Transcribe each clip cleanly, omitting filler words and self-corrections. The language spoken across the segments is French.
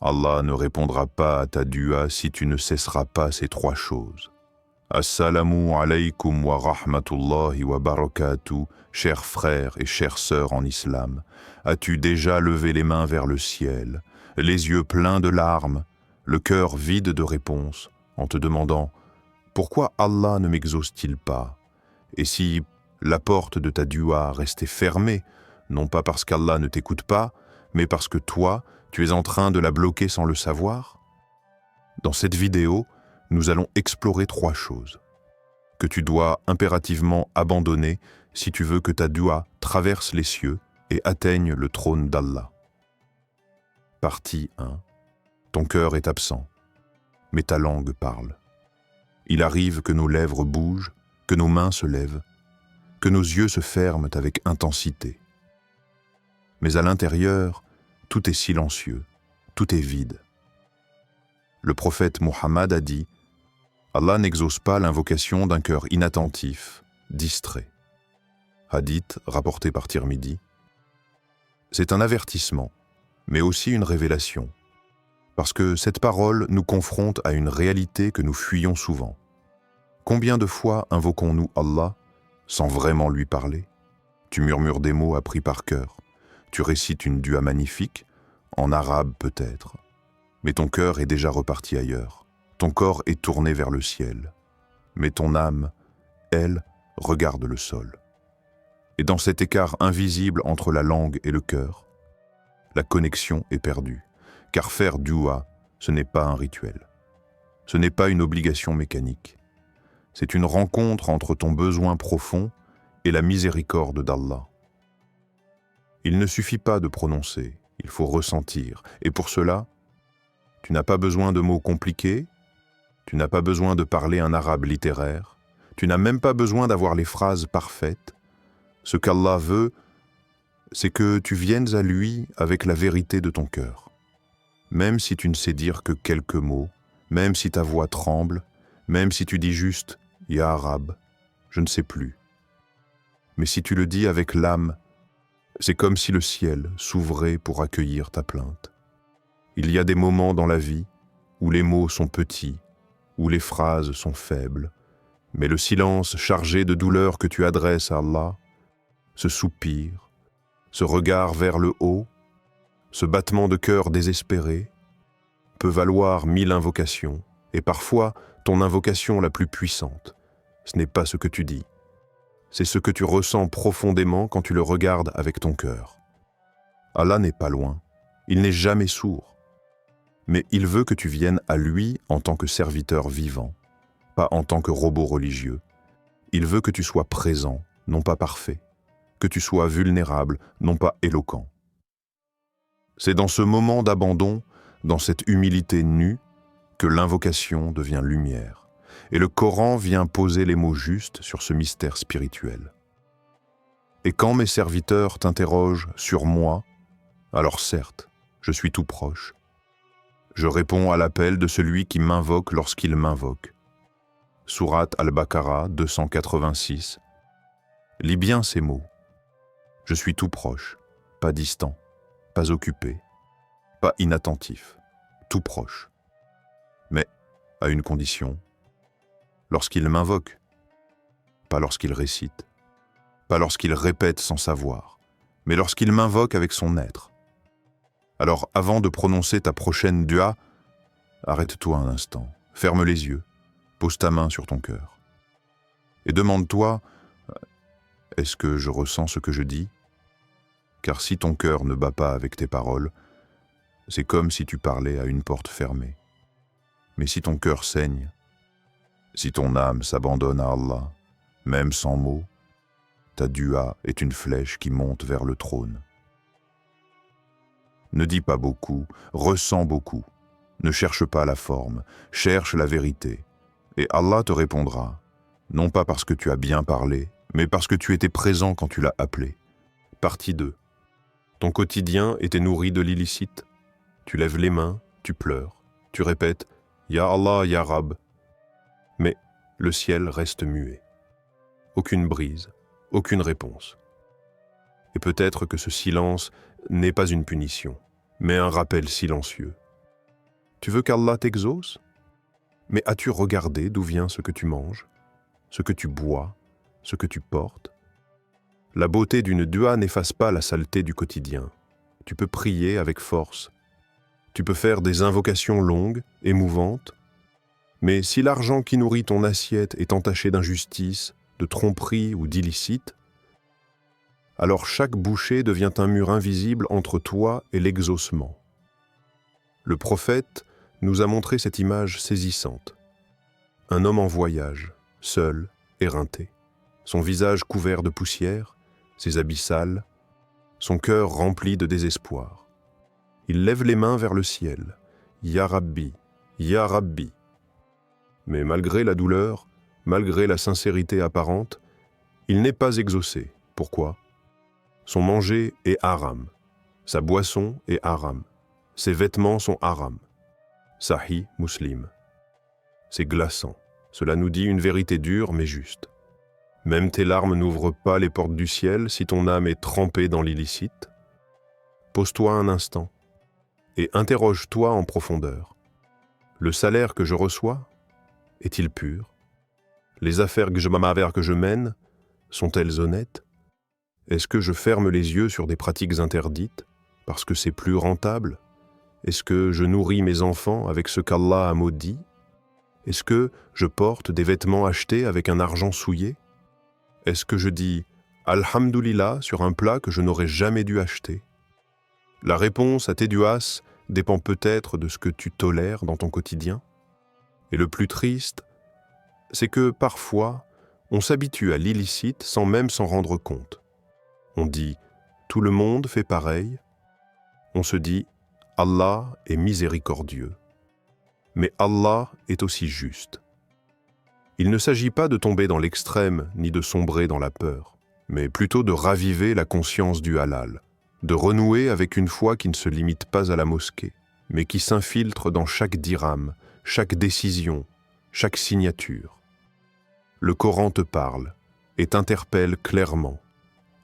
Allah ne répondra pas à ta dua si tu ne cesseras pas ces trois choses. Assalamu alaykum wa rahmatullahi wa barakatuh, chers frères et chères sœurs en islam. As-tu déjà levé les mains vers le ciel, les yeux pleins de larmes, le cœur vide de réponses, en te demandant « Pourquoi Allah ne m'exauce-t-il pas ?» Et si la porte de ta dua restait fermée, non pas parce qu'Allah ne t'écoute pas, mais parce que toi, tu es en train de la bloquer sans le savoir? Dans cette vidéo, nous allons explorer trois choses que tu dois impérativement abandonner si tu veux que ta dua traverse les cieux et atteigne le trône d'Allah. Partie 1. Ton cœur est absent, mais ta langue parle. Il arrive que nos lèvres bougent, que nos mains se lèvent, que nos yeux se ferment avec intensité. Mais à l'intérieur, tout est silencieux, tout est vide. Le prophète Muhammad a dit « Allah n'exauce pas l'invocation d'un cœur inattentif, distrait ». Hadith rapporté par Tirmidhi. C'est un avertissement, mais aussi une révélation, parce que cette parole nous confronte à une réalité que nous fuyons souvent. Combien de fois invoquons-nous Allah sans vraiment lui parler? Tu murmures des mots appris par cœur, tu récites une dua magnifique, en arabe peut-être, mais ton cœur est déjà reparti ailleurs. Ton corps est tourné vers le ciel, mais ton âme, elle, regarde le sol. Et dans cet écart invisible entre la langue et le cœur, la connexion est perdue, car faire dua, ce n'est pas un rituel. Ce n'est pas une obligation mécanique. C'est une rencontre entre ton besoin profond et la miséricorde d'Allah. Il ne suffit pas de prononcer, il faut ressentir, et pour cela, tu n'as pas besoin de mots compliqués, tu n'as pas besoin de parler un arabe littéraire, tu n'as même pas besoin d'avoir les phrases parfaites. Ce qu'Allah veut, c'est que tu viennes à lui avec la vérité de ton cœur. Même si tu ne sais dire que quelques mots, même si ta voix tremble, même si tu dis juste « Ya arabe », je ne sais plus. Mais si tu le dis avec l'âme, c'est comme si le ciel s'ouvrait pour accueillir ta plainte. Il y a des moments dans la vie où les mots sont petits, où les phrases sont faibles, mais le silence chargé de douleur que tu adresses à Allah, ce soupir, ce regard vers le haut, ce battement de cœur désespéré, peut valoir 1000 invocations, et parfois ton invocation la plus puissante. Ce n'est pas ce que tu dis, c'est ce que tu ressens profondément quand tu le regardes avec ton cœur. Allah n'est pas loin, il n'est jamais sourd. Mais il veut que tu viennes à lui en tant que serviteur vivant, pas en tant que robot religieux. Il veut que tu sois présent, non pas parfait, que tu sois vulnérable, non pas éloquent. C'est dans ce moment d'abandon, dans cette humilité nue, que l'invocation devient lumière, et le Coran vient poser les mots justes sur ce mystère spirituel. Et quand mes serviteurs t'interrogent sur moi, alors certes, je suis tout proche. Je réponds à l'appel de celui qui m'invoque lorsqu'il m'invoque. Sourate Al-Baqarah 286. Lis bien ces mots. Je suis tout proche, pas distant, pas occupé, pas inattentif, tout proche. Mais à une condition, lorsqu'il m'invoque, pas lorsqu'il récite, pas lorsqu'il répète sans savoir, mais lorsqu'il m'invoque avec son être. Alors, avant de prononcer ta prochaine dua, arrête-toi un instant, ferme les yeux, pose ta main sur ton cœur. Et demande-toi, est-ce que je ressens ce que je dis? Car si ton cœur ne bat pas avec tes paroles, c'est comme si tu parlais à une porte fermée. Mais si ton cœur saigne, si ton âme s'abandonne à Allah, même sans mots, ta dua est une flèche qui monte vers le trône. Ne dis pas beaucoup, ressens beaucoup. Ne cherche pas la forme, cherche la vérité. Et Allah te répondra, non pas parce que tu as bien parlé, mais parce que tu étais présent quand tu l'as appelé. Partie 2. Ton quotidien était nourri de l'illicite. Tu lèves les mains, tu pleures, tu répètes « Ya Allah, Ya Rab ». Mais le ciel reste muet. Aucune brise, aucune réponse. Et peut-être que ce silence n'est pas une punition, mais un rappel silencieux. Tu veux qu'Allah t'exauce? Mais as-tu regardé d'où vient ce que tu manges, ce que tu bois, ce que tu portes? La beauté d'une dua n'efface pas la saleté du quotidien. Tu peux prier avec force. Tu peux faire des invocations longues, émouvantes. Mais si l'argent qui nourrit ton assiette est entaché d'injustice, de tromperie ou d'illicite, alors chaque bouchée devient un mur invisible entre toi et l'exaucement. Le prophète nous a montré cette image saisissante. Un homme en voyage, seul, éreinté, son visage couvert de poussière, ses habits sales, son cœur rempli de désespoir. Il lève les mains vers le ciel. « Ya Rabbi, Ya Rabbi !» Mais malgré la douleur, malgré la sincérité apparente, il n'est pas exaucé. Pourquoi? Son manger est haram, sa boisson est haram, ses vêtements sont haram. Sahih Muslim. C'est glaçant. Cela nous dit une vérité dure mais juste. Même tes larmes n'ouvrent pas les portes du ciel si ton âme est trempée dans l'illicite. Pose-toi un instant et interroge-toi en profondeur. Le salaire que je reçois est-il pur? Les affaires que je mène sont-elles honnêtes? Est-ce que je ferme les yeux sur des pratiques interdites parce que c'est plus rentable? Est-ce que je nourris mes enfants avec ce qu'Allah a maudit? Est-ce que je porte des vêtements achetés avec un argent souillé? Est-ce que je dis « Alhamdulillah » sur un plat que je n'aurais jamais dû acheter? La réponse à tes duas dépend peut-être de ce que tu tolères dans ton quotidien. Et le plus triste, c'est que parfois, on s'habitue à l'illicite sans même s'en rendre compte. On dit « Tout le monde fait pareil ». On se dit « Allah est miséricordieux ». Mais Allah est aussi juste. Il ne s'agit pas de tomber dans l'extrême ni de sombrer dans la peur, mais plutôt de raviver la conscience du halal, de renouer avec une foi qui ne se limite pas à la mosquée, mais qui s'infiltre dans chaque dirham, chaque décision, chaque signature. Le Coran te parle et t'interpelle clairement.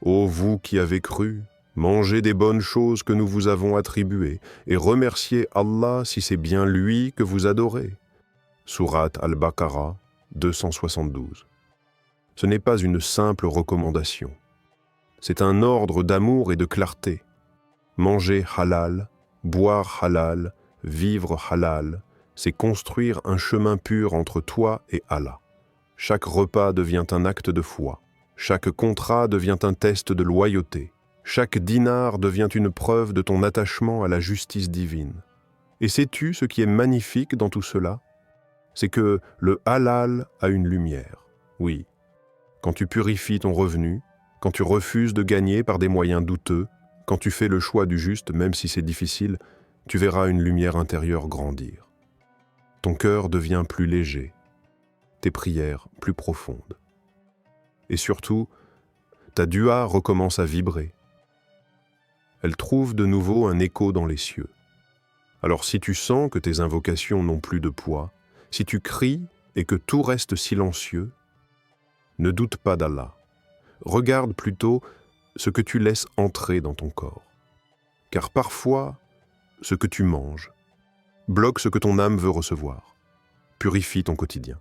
Ô vous qui avez cru, mangez des bonnes choses que nous vous avons attribuées et remerciez Allah si c'est bien lui que vous adorez. Sourate Al-Baqarah 272. Ce n'est pas une simple recommandation. C'est un ordre d'amour et de clarté. Manger halal, boire halal, vivre halal, c'est construire un chemin pur entre toi et Allah. Chaque repas devient un acte de foi. Chaque contrat devient un test de loyauté. Chaque dinar devient une preuve de ton attachement à la justice divine. Et sais-tu ce qui est magnifique dans tout cela? C'est que le halal a une lumière. Oui, quand tu purifies ton revenu, quand tu refuses de gagner par des moyens douteux, quand tu fais le choix du juste, même si c'est difficile, tu verras une lumière intérieure grandir. Ton cœur devient plus léger, tes prières plus profondes. Et surtout, ta dua recommence à vibrer. Elle trouve de nouveau un écho dans les cieux. Alors si tu sens que tes invocations n'ont plus de poids, si tu cries et que tout reste silencieux, ne doute pas d'Allah. Regarde plutôt ce que tu laisses entrer dans ton corps. Car parfois, ce que tu manges bloque ce que ton âme veut recevoir. Purifie ton quotidien.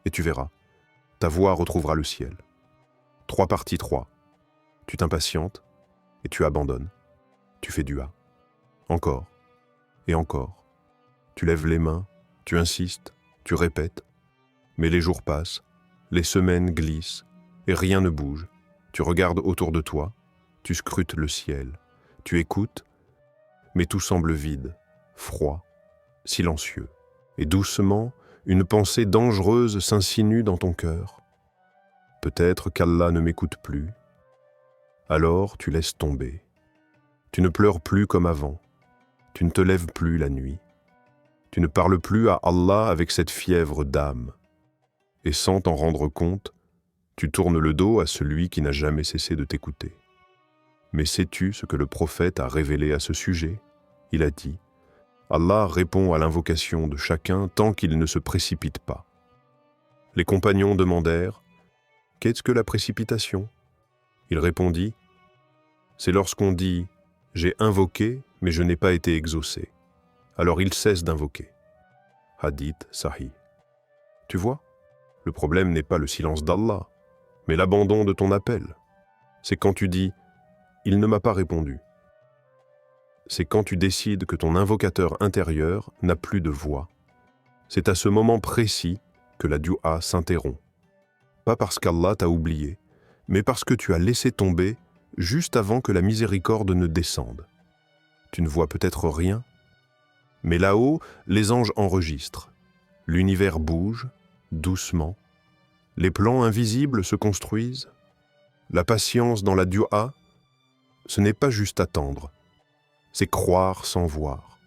Et tu verras, ta voix retrouvera le ciel. 3 parties 3. Tu t'impatientes et tu abandonnes. Tu fais dua. Encore et encore. Tu lèves les mains, tu insistes, tu répètes. Mais les jours passent, les semaines glissent et rien ne bouge. Tu regardes autour de toi, tu scrutes le ciel, tu écoutes, mais tout semble vide, froid, silencieux. Et doucement, une pensée dangereuse s'insinue dans ton cœur. Peut-être qu'Allah ne m'écoute plus. Alors tu laisses tomber. Tu ne pleures plus comme avant. Tu ne te lèves plus la nuit. Tu ne parles plus à Allah avec cette fièvre d'âme. Et sans t'en rendre compte, tu tournes le dos à celui qui n'a jamais cessé de t'écouter. Mais sais-tu ce que le prophète a révélé à ce sujet? Il a dit « Allah répond à l'invocation de chacun tant qu'il ne se précipite pas. » Les compagnons demandèrent « Qu'est-ce que la précipitation ?» Il répondit « C'est lorsqu'on dit « J'ai invoqué, mais je n'ai pas été exaucé. » alors il cesse d'invoquer. Hadith Sahih. Tu vois, le problème n'est pas le silence d'Allah, mais l'abandon de ton appel. C'est quand tu dis « il ne m'a pas répondu ». C'est quand tu décides que ton invocateur intérieur n'a plus de voix. C'est à ce moment précis que la dua s'interrompt. Pas parce qu'Allah t'a oublié, mais parce que tu as laissé tomber juste avant que la miséricorde ne descende. Tu ne vois peut-être rien, mais là-haut, les anges enregistrent. L'univers bouge, doucement. Les plans invisibles se construisent. La patience dans la dua, ce n'est pas juste attendre. C'est croire sans voir.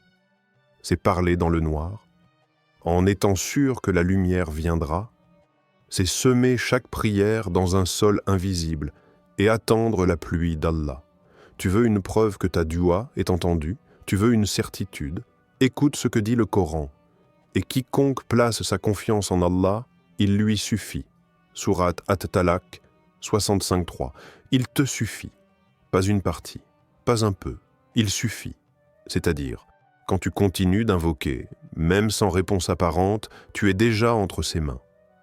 C'est parler dans le noir, en étant sûr que la lumière viendra. C'est semer chaque prière dans un sol invisible et attendre la pluie d'Allah. Tu veux une preuve que ta dua est entendue, tu veux une certitude. Écoute ce que dit le Coran. Et quiconque place sa confiance en Allah, il lui suffit. Sourate At-Talaq 65.3. Il te suffit. Pas une partie, pas un peu. Il suffit. C'est-à-dire, quand tu continues d'invoquer, même sans réponse apparente, tu es déjà entre ses mains.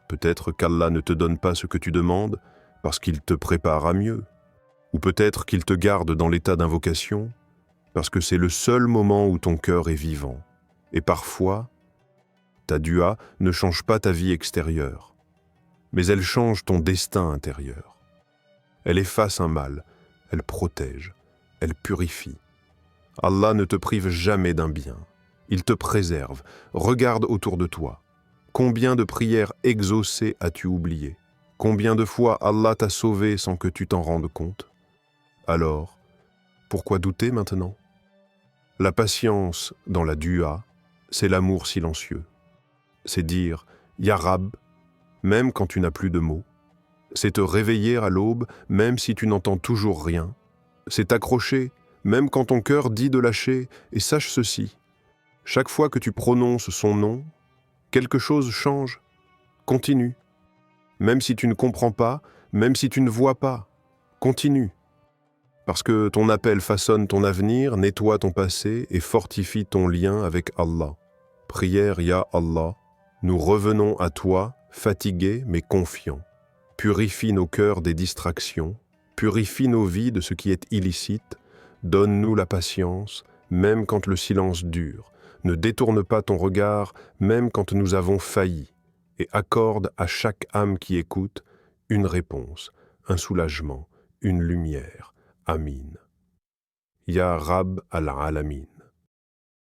Peut-être qu'Allah ne te donne pas ce que tu demandes parce qu'il te prépare à mieux. Ou peut-être qu'il te garde dans l'état d'invocation parce que c'est le seul moment où ton cœur est vivant. Et parfois, ta dua ne change pas ta vie extérieure, mais elle change ton destin intérieur. Elle efface un mal, elle protège, elle purifie. Allah ne te prive jamais d'un bien. Il te préserve. Regarde autour de toi. Combien de prières exaucées as-tu oubliées? Combien de fois Allah t'a sauvé sans que tu t'en rendes compte? Alors, pourquoi douter maintenant? La patience dans la dua, c'est l'amour silencieux. C'est dire « Ya Rab » même quand tu n'as plus de mots. C'est te réveiller à l'aube même si tu n'entends toujours rien. C'est t'accrocher même quand ton cœur dit de lâcher, et sache ceci, chaque fois que tu prononces son nom, quelque chose change, continue. Même si tu ne comprends pas, même si tu ne vois pas, continue. Parce que ton appel façonne ton avenir, nettoie ton passé et fortifie ton lien avec Allah. Prière Ya Allah, nous revenons à toi, fatigués mais confiants. Purifie nos cœurs des distractions, purifie nos vies de ce qui est illicite, donne-nous la patience, même quand le silence dure. Ne détourne pas ton regard, même quand nous avons failli, et accorde à chaque âme qui écoute une réponse, un soulagement, une lumière. Amin. Ya Rab al-Alamin.